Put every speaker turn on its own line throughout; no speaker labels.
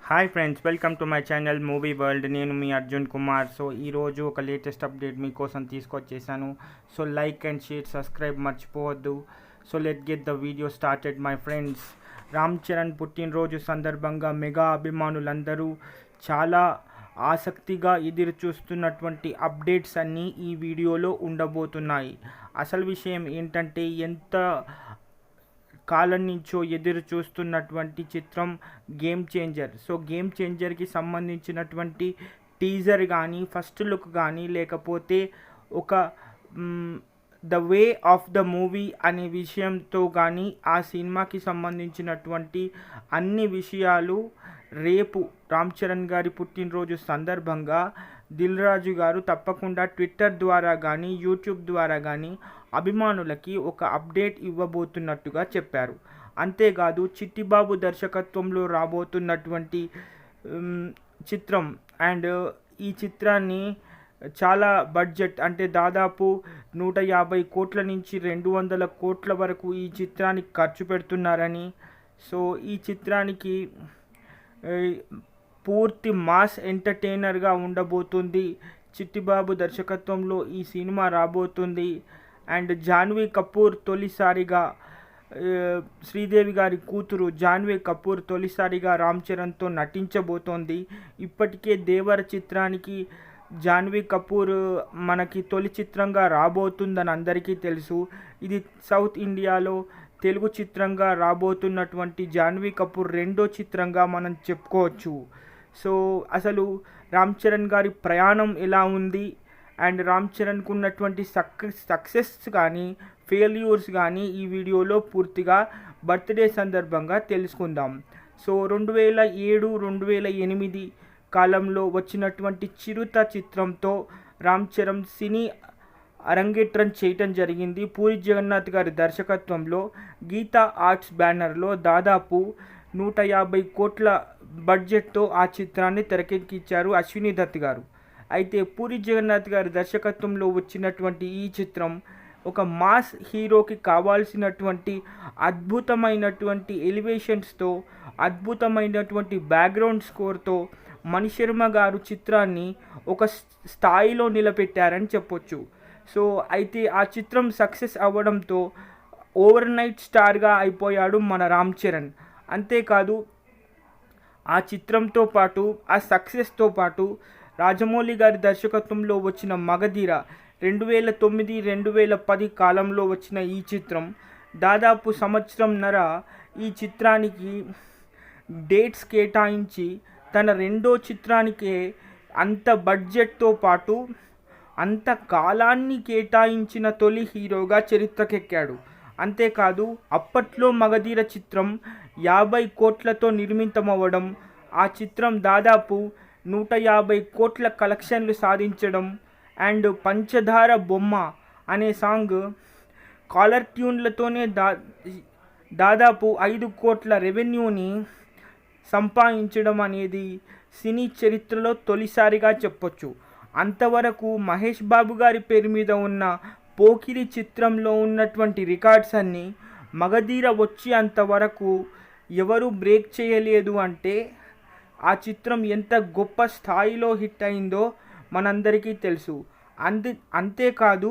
Hi friends, welcome to my channel movie world. నేను మీ Arjun Kumar. So ఈరోజు ఒక లేటెస్ట్ అప్డేట్ మీకోసం తీసుకొచ్చేసాను. So like and share, subscribe మర్చిపోవద్దు. So let get the video started my friends. Ram Charan పుట్టినరోజు సందర్భంగా మెగా అభిమానులందరూ చాలా ఆసక్తిగా ఎదురు చూస్తున్నటువంటి అప్డేట్స్ అన్నీ ఈ వీడియోలో ఉండబోతున్నాయి. అసలు విషయం ఏంటంటే, ఎంత కాలం నుంచో ఎదురు చూస్తున్నటువంటి చిత్రం గేమ్ చేంజర్. సో గేమ్ చేంజర్కి సంబంధించినటువంటి టీజర్ కానీ, ఫస్ట్ లుక్ కానీ, లేకపోతే ఒక the way of the movie అనే విషయంతో కానీ, ఆ సినిమాకి సంబంధించినటువంటి అన్ని విషయాలు రేపు రామ్ చరణ్ గారి పుట్టినరోజు సందర్భంగా దిల్ రాజు గారు తప్పకుండా ట్విట్టర్ ద్వారా కానీ, యూట్యూబ్ ద్వారా కానీ అభిమానులకి ఒక అప్డేట్ ఇవ్వబోతున్నట్టుగా చెప్పారు. అంతేకాదు, చిట్టిబాబు దర్శకత్వంలో రాబోతున్నటువంటి చిత్రం అండ్ ఈ చిత్రాన్ని చాలా బడ్జెట్, అంటే దాదాపు 150 కోట్ల నుంచి 200 కోట్ల వరకు ఈ చిత్రానికి ఖర్చు పెడుతున్నారని, సో ఈ చిత్రానికి పూర్తి మాస్ ఎంటర్టైనర్గా ఉండబోతుంది. చిట్టిబాబు దర్శకత్వంలో ఈ సినిమా రాబోతుంది. అండ్ జాన్వీ కపూర్ తొలిసారిగా, శ్రీదేవి గారి కూతురు జాన్వీ కపూర్ తొలిసారిగా రామ్ చరణ్తో నటించబోతోంది. ఇప్పటికే దేవర చిత్రానికి జాన్వీ కపూర్ మనకి తొలి చిత్రంగా రాబోతుందని అందరికీ తెలుసు. ఇది సౌత్ ఇండియాలో తెలుగు చిత్రంగా రాబోతున్నటువంటి జాన్వీ కపూర్ రెండో చిత్రంగా మనం చెప్పుకోవచ్చు. సో అసలు రామ్ చరణ్ గారి ప్రయాణం ఎలా ఉంది అండ్ రామ్ చరణ్కు ఉన్నటువంటి సక్సెస్ కానీ, ఫెయిల్యూర్స్ కానీ ఈ వీడియోలో పూర్తిగా బర్త్డే సందర్భంగా తెలుసుకుందాం. సో 2007, 2008 కాలంలో వచ్చినటువంటి చిరుత చిత్రంతో రామ్ చరణ్ సినీ అరంగేట్రం చేయటం జరిగింది. పూరి జగన్నాథ్ గారి దర్శకత్వంలో గీతా ఆర్ట్స్ బ్యానర్లో దాదాపు 150 కోట్ల బడ్జెట్తో ఆ చిత్రాన్ని తెరకెక్కించారు అశ్విని దత్ గారు. అయితే పూరి జగన్నాథ్ గారి దర్శకత్వంలో వచ్చినటువంటి ఈ చిత్రం ఒక మాస్ హీరోకి కావాల్సినటువంటి అద్భుతమైనటువంటి ఎలివేషన్స్తో, అద్భుతమైనటువంటి బ్యాక్గ్రౌండ్ స్కోర్తో మణిశర్మ గారు చిత్రాన్ని ఒక స్థాయిలో నిలబెట్టారని చెప్పొచ్చు. సో అయితే ఆ చిత్రం సక్సెస్ అవ్వడంతో ఓవర్ నైట్ స్టార్గా అయిపోయాడు మన రామ్ చరణ్. అంతేకాదు, ఆ చిత్రంతో పాటు, ఆ సక్సెస్తో పాటు రాజమౌళి గారి దర్శకత్వంలో వచ్చిన మగధీర 2009, 2010 కాలంలో వచ్చిన ఈ చిత్రం దాదాపు సంవత్సరంన్నర ఈ చిత్రానికి డేట్స్ కేటాయించి తన రెండో చిత్రానికే అంత బడ్జెట్తో పాటు అంత కాలాన్ని కేటాయించిన తొలి హీరోగా చరిత్రకెక్కాడు. అంతేకాదు, అప్పట్లో మగధీర చిత్రం 50 కోట్లతో నిర్మితమవ్వడం, ఆ చిత్రం దాదాపు 150 కోట్ల కలెక్షన్లు సాధించడం అండ్ పంచదార బొమ్మ అనే సాంగ్ కాలర్ ట్యూన్లతోనే దాదాపు 5 కోట్ల రెవెన్యూని సంపాదించడం అనేది సినీ చరిత్రలో తొలిసారిగా చెప్పొచ్చు. అంతవరకు మహేష్ బాబు గారి పేరు మీద ఉన్న పోకిరి చిత్రంలో ఉన్నటువంటి రికార్డ్స్ అన్నీ మగధీర వచ్చి అంతవరకు ఎవరు బ్రేక్ చేయలేదు. అంటే ఆ చిత్రం ఎంత గొప్ప స్థాయిలో హిట్ అయిందో మనందరికీ తెలుసు. అంతేకాదు,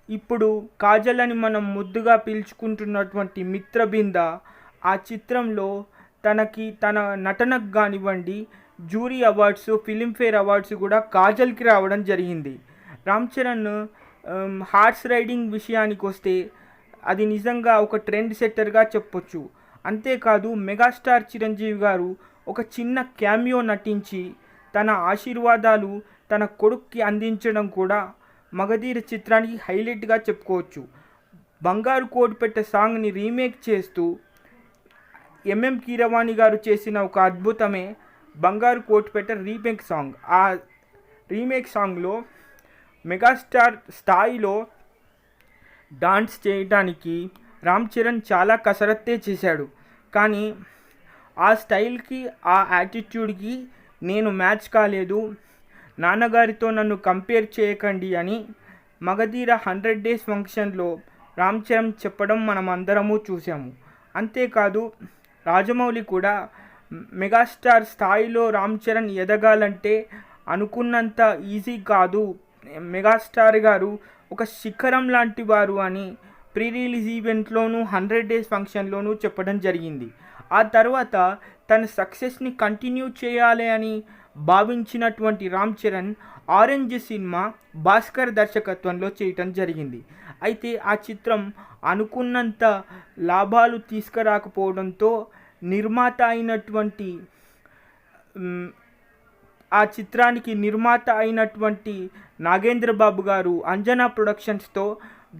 ఇప్పుడు కాజల్ అని మనం ముద్దుగా పిలుచుకుంటున్నటువంటి మిత్రబింద ఆ చిత్రంలో తన నటనకు కానివ్వండి, జ్యూరీ అవార్డ్స్, ఫిలింఫేర్ అవార్డ్స్ కూడా కాజల్కి రావడం జరిగింది. రామ్ చరణ్ హార్స్ రైడింగ్ విషయానికి వస్తే అది నిజంగా ఒక ట్రెండ్ సెట్టర్గా చెప్పొచ్చు. అంతేకాదు, మెగాస్టార్ చిరంజీవి గారు ఒక చిన్న క్యామియో నటించి తన ఆశీర్వాదాలు తన కొడుక్కి అందించడం కూడా మగధీర చిత్రానికి హైలైట్గా చెప్పుకోవచ్చు. బంగారు కోడిపెట్ట సాంగ్ని రీమేక్ చేస్తూ ఎంఎం కీరవాణి గారు చేసిన ఒక అద్భుతమే బంగారు కోటిపెట్ట రీమేక్ సాంగ్. ఆ రీమేక్ సాంగ్లో మెగాస్టార్ స్థాయిలో డాన్స్ చేయడానికి రామ్ చరణ్ చాలా కసరత్తే చేశాడు. కానీ ఆ స్టైల్కి, ఆ యాటిట్యూడ్కి నేను మ్యాచ్ కాలేదు, నాన్నగారితో నన్ను కంపేర్ చేయకండి అని మగధీర 100 డేస్ ఫంక్షన్లో రామ్ చరణ్ చెప్పడం మనం అందరము చూసాము. అంతేకాదు, రాజమౌళి కూడా మెగాస్టార్ స్థాయిలో రామ్ చరణ్ ఎదగాలంటే అనుకున్నంత ఈజీ కాదు. మెగాస్టార్ గారు ఒక శిఖరం లాంటి వారు అని ప్రీ రిలీజ్ ఈవెంట్లోనూ 100 డేస్ ఫంక్షన్లోనూ చెప్పడం జరిగింది. ఆ తర్వాత తన సక్సెస్ని కంటిన్యూ చేయాలి అని భావించినటువంటి రామ్ చరణ్ ఆరెంజ్ సినిమా భాస్కర్ దర్శకత్వంలో చేయటం జరిగింది. అయితే ఆ చిత్రం అనుకున్నంత లాభాలు తీసుకురాకపోవడంతో నిర్మాత అయినటువంటి ఆ చిత్రానికి నిర్మాత అయినటువంటి నాగేంద్ర బాబు గారు అంజనా ప్రొడక్షన్స్తో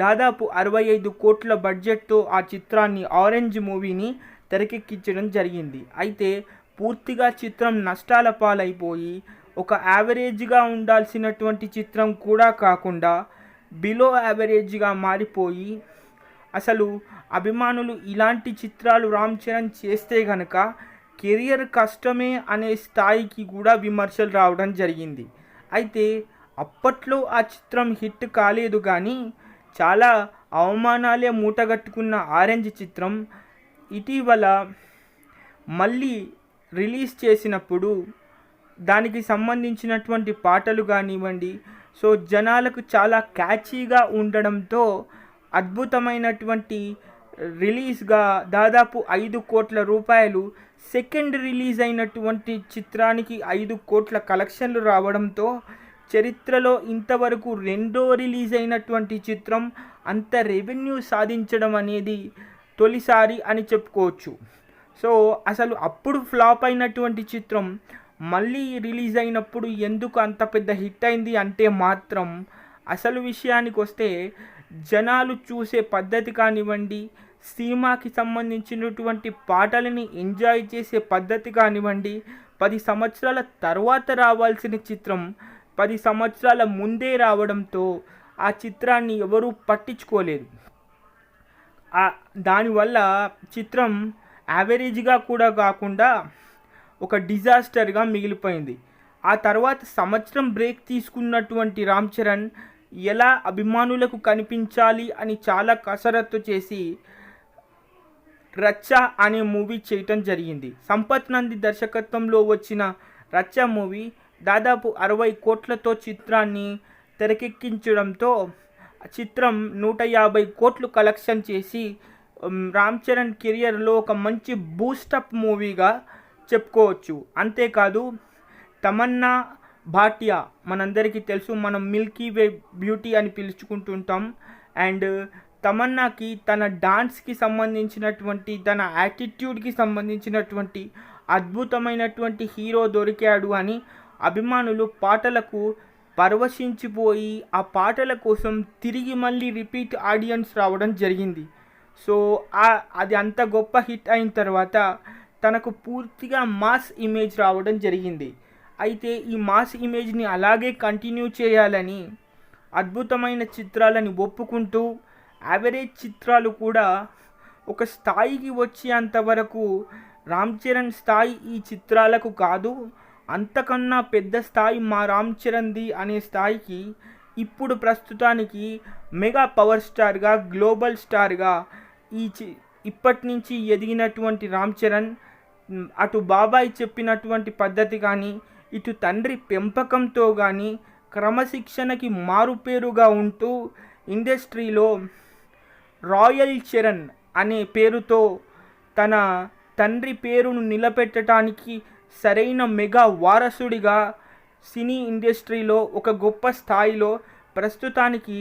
దాదాపు 65 కోట్ల బడ్జెట్తో ఆ చిత్రాన్ని ఆరెంజ్ మూవీని తెరకెక్కించడం జరిగింది. అయితే పూర్తిగా చిత్రం నష్టాల పాలైపోయి ఒక యావరేజ్గా ఉండాల్సినటువంటి చిత్రం కూడా కాకుండా బిలో యావరేజ్గా మారిపోయి అసలు అభిమానులు ఇలాంటి చిత్రాలు రామ్ చరణ్ చేస్తే గనక కెరియర్ కష్టమే అనే స్థాయికి కూడా విమర్శలు రావడం జరిగింది. అయితే అప్పట్లో ఆ చిత్రం హిట్ కాలేదు, కానీ చాలా అవమానాలే మూటగట్టుకున్న ఆరెంజ్ చిత్రం ఇటీవల మళ్ళీ రిలీజ్ చేసినప్పుడు దానికి సంబంధించినటువంటి పాటలు కానివ్వండి, సో జనాలకు చాలా క్యాచీగా ఉండడంతో అద్భుతమైనటువంటి రిలీజ్గా దాదాపు 5 కోట్ల రూపాయలు, సెకండ్ రిలీజ్ అయినటువంటి చిత్రానికి 5 కోట్ల కలెక్షన్లు రావడంతో చరిత్రలో ఇంతవరకు రెండో రిలీజ్ అయినటువంటి చిత్రం అంత రెవెన్యూ సాధించడం అనేది తొలిసారి అని చెప్పుకోవచ్చు. సో అసలు అప్పుడు ఫ్లాప్ అయినటువంటి చిత్రం మళ్ళీ రిలీజ్ అయినప్పుడు ఎందుకు అంత పెద్ద హిట్ అయింది అంటే మాత్రం అసలు విషయానికి వస్తే జనాలు చూసే పద్ధతి కానివ్వండి, సినిమాకి సంబంధించినటువంటి పాటలని ఎంజాయ్ చేసే పద్ధతి కానివ్వండి, 10 సంవత్సరాల తర్వాత రావాల్సిన చిత్రం 10 సంవత్సరాల ముందే రావడంతో ఆ చిత్రాన్ని ఎవరూ పట్టించుకోలేదు. దానివల్ల చిత్రం యావరేజ్గా కూడా కాకుండా ఒక డిజాస్టర్గా మిగిలిపోయింది. ఆ తర్వాత సంవత్సరం బ్రేక్ తీసుకున్నటువంటి రామ్ చరణ్ ఎలా అభిమానులకు కనిపించాలి అని చాలా కసరత్తు చేసి రచ్చ అనే మూవీ చేయటం జరిగింది. సంపత్ నంది దర్శకత్వంలో వచ్చిన రచ్చ మూవీ దాదాపు 60 కోట్లతో చిత్రాన్ని తెరకెక్కించడంతో చిత్రం 150 కోట్లు కలెక్షన్ చేసి రామ్ చరణ్ కెరియర్లో ఒక మంచి బూస్టప్ మూవీగా చెప్పుకోవచ్చు. అంతేకాదు తమన్నా భాటియా మనందరికీ తెలుసు, మనం మిల్కీ వే బ్యూటీ అని పిలుచుకుంటుంటాం. అండ్ తమన్నాకి తన డాన్స్కి సంబంధించినటువంటి, తన యాటిట్యూడ్కి సంబంధించినటువంటి అద్భుతమైనటువంటి హీరో దొరికాడు అని అభిమానులు పాటలకు పరవశించిపోయి ఆ పాటల కోసం తిరిగి మళ్ళీ రిపీట్ ఆడియన్స్ రావడం జరిగింది. సో అది అంత గొప్ప హిట్ అయిన తర్వాత తనకు పూర్తిగా మాస్ ఇమేజ్ రావడం జరిగింది. అయితే ఈ మాస్ ఇమేజ్ని అలాగే కంటిన్యూ చేయాలని అద్భుతమైన చిత్రాలని ఒప్పుకుంటూ యావరేజ్ చిత్రాలు కూడా ఒక స్థాయికి వచ్చేంతవరకు రామ్ చరణ్ స్థాయి ఈ చిత్రాలకు కాదు, అంతకన్నా పెద్ద స్థాయి మా రామ్ చరణ్ది అనే స్థాయికి ఇప్పుడు ప్రస్తుతానికి మెగా పవర్ స్టార్గా, గ్లోబల్ స్టార్గా ఇప్పటి నుంచి ఎదిగినటువంటి రామ్ చరణ్ అటు బాబాయ్ చెప్పినటువంటి పద్ధతి కానీ, ఇటు తండ్రి పెంపకంతో కానీ క్రమశిక్షణకి మారుపేరుగా ఉంటూ ఇండస్ట్రీలో రాయల్ చరణ్ అనే పేరుతో తన తండ్రి పేరును నిలబెట్టడానికి సరైన మెగా వారసుడిగా సినీ ఇండస్ట్రీలో ఒక గొప్ప స్థాయిలో ప్రస్తుతానికి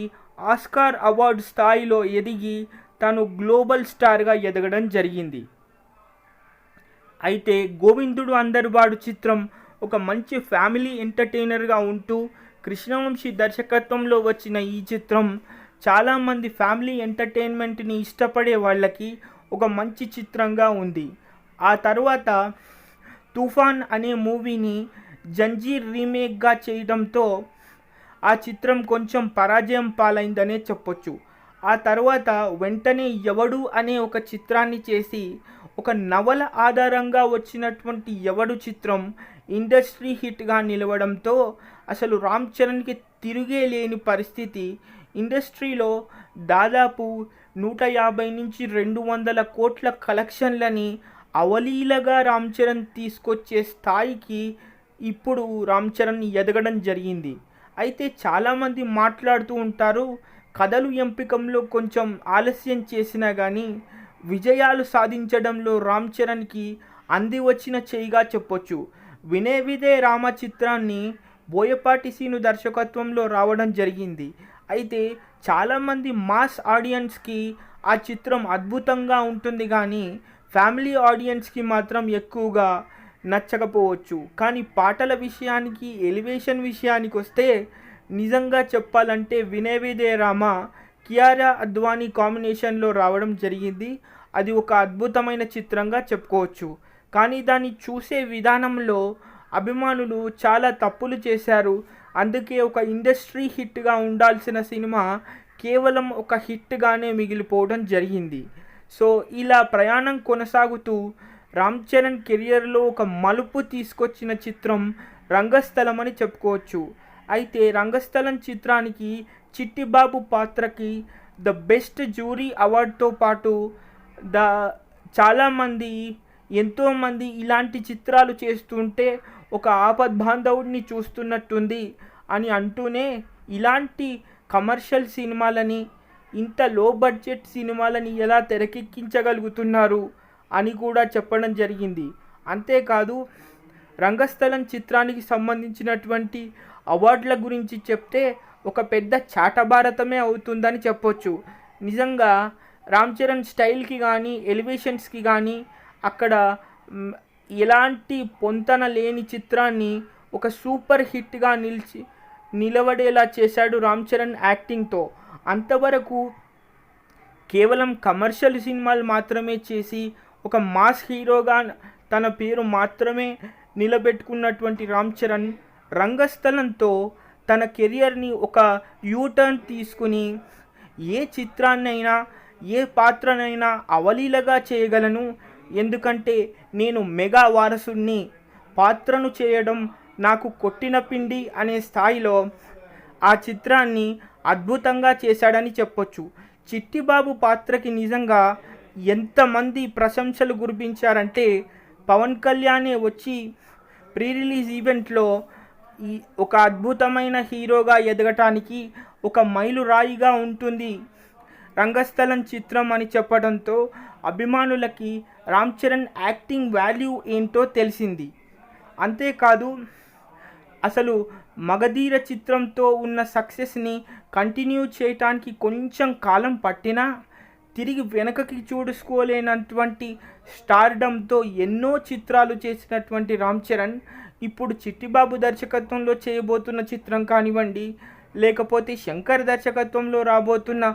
ఆస్కార్ అవార్డు స్థాయిలో ఎదిగి తను గ్లోబల్ స్టార్గా ఎదగడం జరిగింది. అయితే గోవిందుడు అందరివాడు చిత్రం ఒక మంచి ఫ్యామిలీ ఎంటర్టైనర్గా ఉంటూ కృష్ణవంశీ దర్శకత్వంలో వచ్చిన ఈ చిత్రం చాలామంది ఫ్యామిలీ ఎంటర్టైన్మెంట్ని ఇష్టపడే వాళ్ళకి ఒక మంచి చిత్రంగా ఉంది. ఆ తర్వాత తుఫాన్ అనే మూవీని జంజీర్ రీమేక్గా చేయడంతో ఆ చిత్రం కొంచెం పరాజయం పాలైందనే చెప్పొచ్చు. ఆ తర్వాత వెంటనే ఎవడు అనే ఒక చిత్రాన్ని చేసి ఒక నవల ఆధారంగా వచ్చినటువంటి ఎవడు చిత్రం ఇండస్ట్రీ హిట్గా నిలవడంతో అసలు రామ్ చరణ్కి తిరిగే లేని పరిస్థితి. ఇండస్ట్రీలో దాదాపు 150 నుంచి 200 కోట్ల కలెక్షన్లని అవలీలగా రామ్ చరణ్ తీసుకొచ్చే స్థాయికి ఇప్పుడు రామ్ చరణ్ ఎదగడం జరిగింది. అయితే చాలామంది మాట్లాడుతూ ఉంటారు, కథలు ఎంపికంలో కొంచెం ఆలస్యం చేసినా కానీ విజయాలు సాధించడంలో రామ్ చరణ్కి అంది వచ్చిన చేయిగా చెప్పొచ్చు. వినయ విధేయ రామ చిత్రాన్ని బోయపాటి సీను దర్శకత్వంలో రావడం జరిగింది. అయితే చాలామంది మాస్ ఆడియన్స్కి ఆ చిత్రం అద్భుతంగా ఉంటుంది కానీ ఫ్యామిలీ ఆడియన్స్కి మాత్రం ఎక్కువగా నచ్చకపోవచ్చు. కానీ పాటల విషయానికి, ఎలివేషన్ విషయానికి వస్తే నిజంగా చెప్పాలంటే వినయ విధేయ రామ కియారా అద్వానీ కాంబినేషన్లో రావడం జరిగింది. అది ఒక అద్భుతమైన చిత్రంగా చెప్పుకోవచ్చు. కానీ దాన్ని చూసే విధానంలో అభిమానులు చాలా తప్పులు చేశారు. అందుకే ఒక ఇండస్ట్రీ హిట్గా ఉండాల్సిన సినిమా కేవలం ఒక హిట్గానే మిగిలిపోవడం జరిగింది. సో ఇలా ప్రయాణం కొనసాగుతూ రామ్ చరణ్ కెరియర్లో ఒక మలుపు తీసుకొచ్చిన చిత్రం రంగస్థలం అని చెప్పుకోవచ్చు. అయితే రంగస్థలం చిత్రానికి చిట్టిబాబు పాత్రకి ద బెస్ట్ జ్యూరీ అవార్డుతో పాటు చాలామంది ఎంతోమంది ఇలాంటి చిత్రాలు చేస్తుంటే ఒక ఆపద్బాంధవుడిని చూస్తున్నట్టుంది అని అంటూనే ఇలాంటి కమర్షియల్ సినిమాలని, ఇంత లో బడ్జెట్ సినిమాలని ఎలా తెరకెక్కించగలుగుతున్నారు అని కూడా చెప్పడం జరిగింది. అంతేకాదు రంగస్థలం చిత్రానికి సంబంధించినటువంటి అవార్డుల గురించి చెప్తే ఒక పెద్ద చాటభారతమే అవుతుందని చెప్పొచ్చు. నిజంగా రామ్ చరణ్ స్టైల్కి కానీ, ఎలివేషన్స్కి కానీ అక్కడ ఎలాంటి పొంతన లేని చిత్రాన్ని ఒక సూపర్ హిట్గా నిలబడేలా చేశాడు రామ్ చరణ్ యాక్టింగ్తో. అంతవరకు కేవలం కమర్షియల్ సినిమాలు మాత్రమే చేసి ఒక మాస్ హీరోగా తన పేరు మాత్రమే నిలబెట్టుకున్నటువంటి రామ్ చరణ్ రంగస్థలంతో తన కెరియర్ని ఒక యూటర్న్ తీసుకుని ఏ చిత్రాన్నైనా, ఏ పాత్రనైనా అవలీలగా చేయగలను, ఎందుకంటే నేను మెగా వారసుడిని, పాత్రను చేయడం నాకు కొట్టిన పిండి అనే స్థాయిలో ఆ చిత్రాన్ని అద్భుతంగా చేశాడని చెప్పొచ్చు. చిట్టిబాబు పాత్రకి నిజంగా ఎంతమంది ప్రశంసలు కురిపించారంటే పవన్ కళ్యాణే వచ్చి ప్రీ రిలీజ్ ఈవెంట్లో ఒక అద్భుతమైన హీరోగా ఎదగటానికి ఒక మైలురాయిగా ఉంటుంది రంగస్థలం చిత్రం అని చెప్పడంతో అభిమానులకి రామ్ చరణ్ యాక్టింగ్ వాల్యూ ఏంటో తెలిసింది. అంతేకాదు అసలు మగధీర చిత్రంతో ఉన్న సక్సెస్ని కంటిన్యూ చేయటానికి కొంచెం కాలం పట్టినా తిరిగి వెనకకి చూసుకోలేనటువంటి స్టార్డమ్తో ఎన్నో చిత్రాలు చేసినటువంటి రామ్ చరణ్ ఇప్పుడు చిట్టిబాబు దర్శకత్వంలో చేయబోతున్న చిత్రం కానివ్వండి, లేకపోతే శంకర్ దర్శకత్వంలో రాబోతున్న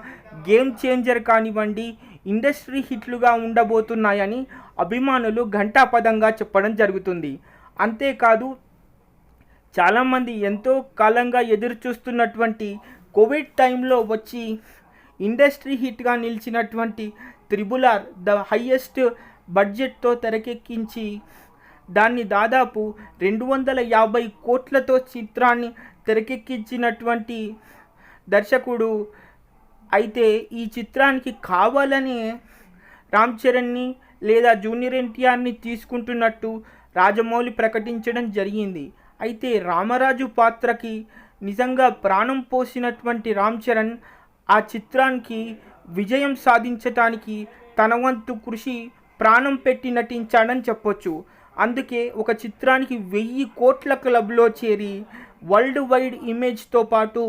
గేమ్ చేంజర్ కానివ్వండి, ఇండస్ట్రీ హిట్లుగా ఉండబోతున్నాయని అభిమానులు ఘంటాపదంగా చెప్పడం జరుగుతుంది. అంతేకాదు చాలామంది ఎంతో కాలంగా ఎదురు చూస్తున్నటువంటి కోవిడ్ టైంలో వచ్చి ఇండస్ట్రీ హిట్గా నిలిచినటువంటి RRR ద హైయెస్ట్ బడ్జెట్తో తెరకెక్కించి దాన్ని దాదాపు 250 కోట్లతో చిత్రాన్ని తెరకెక్కించినటువంటి దర్శకుడు. అయితే ఈ చిత్రానికి కావాలని రామ్ చరణ్ని లేదా జూనియర్ ఎన్టీఆర్ని తీసుకుంటున్నట్టు రాజమౌళి ప్రకటించడం జరిగింది. అయితే రామరాజు పాత్రకి నిజంగా ప్రాణం పోసినటువంటి రామ్ చరణ్ ఆ చిత్రానికి విజయం సాధించటానికి తన వంతు కృషి ప్రాణం పెట్టి నటించాడని చెప్పొచ్చు. అందుకే ఒక చిత్రానికి 1000 కోట్ల క్లబ్లో చేరి వరల్డ్ వైడ్ ఇమేజ్తో పాటు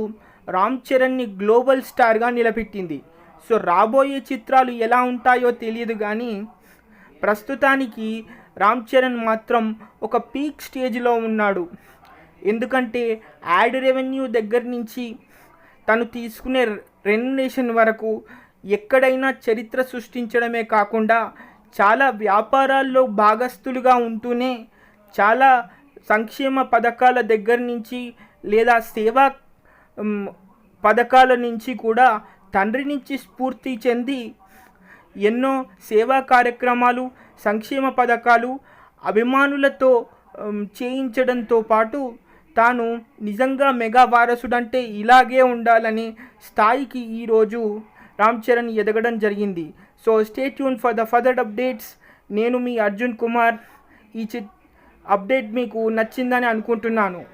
రామ్ చరణ్ని గ్లోబల్ స్టార్గా నిలబెట్టింది. సో రాబోయే చిత్రాలు ఎలా ఉంటాయో తెలియదు కానీ ప్రస్తుతానికి రామ్ చరణ్ మాత్రం ఒక పీక్ స్టేజ్లో ఉన్నాడు. ఎందుకంటే యాడ్ రెవెన్యూ దగ్గర నుంచి తను తీసుకునే రెమ్యునరేషన్ వరకు ఎక్కడైనా చరిత్ర సృష్టించడమే కాకుండా చాలా వ్యాపారాల్లో భాగస్థులుగా ఉంటూనే చాలా సంక్షేమ పథకాల దగ్గర నుంచి లేదా సేవా పథకాల నుంచి కూడా తండ్రి నుంచి స్ఫూర్తి చెంది ఎన్నో సేవా కార్యక్రమాలు, సంక్షేమ పథకాలు అభిమానులతో చేయించడంతో పాటు తాను నిజంగా మెగా వారసుడంటే ఇలాగే ఉండాలని స్థాయికి ఈరోజు రామ్ చరణ్ ఎదగడం జరిగింది. So stay tune for the further updates. నేను మీ అర్జున్ కుమార్. ఈ అప్డేట్ మీకు నచ్చిందని అనుకుంటున్నాను.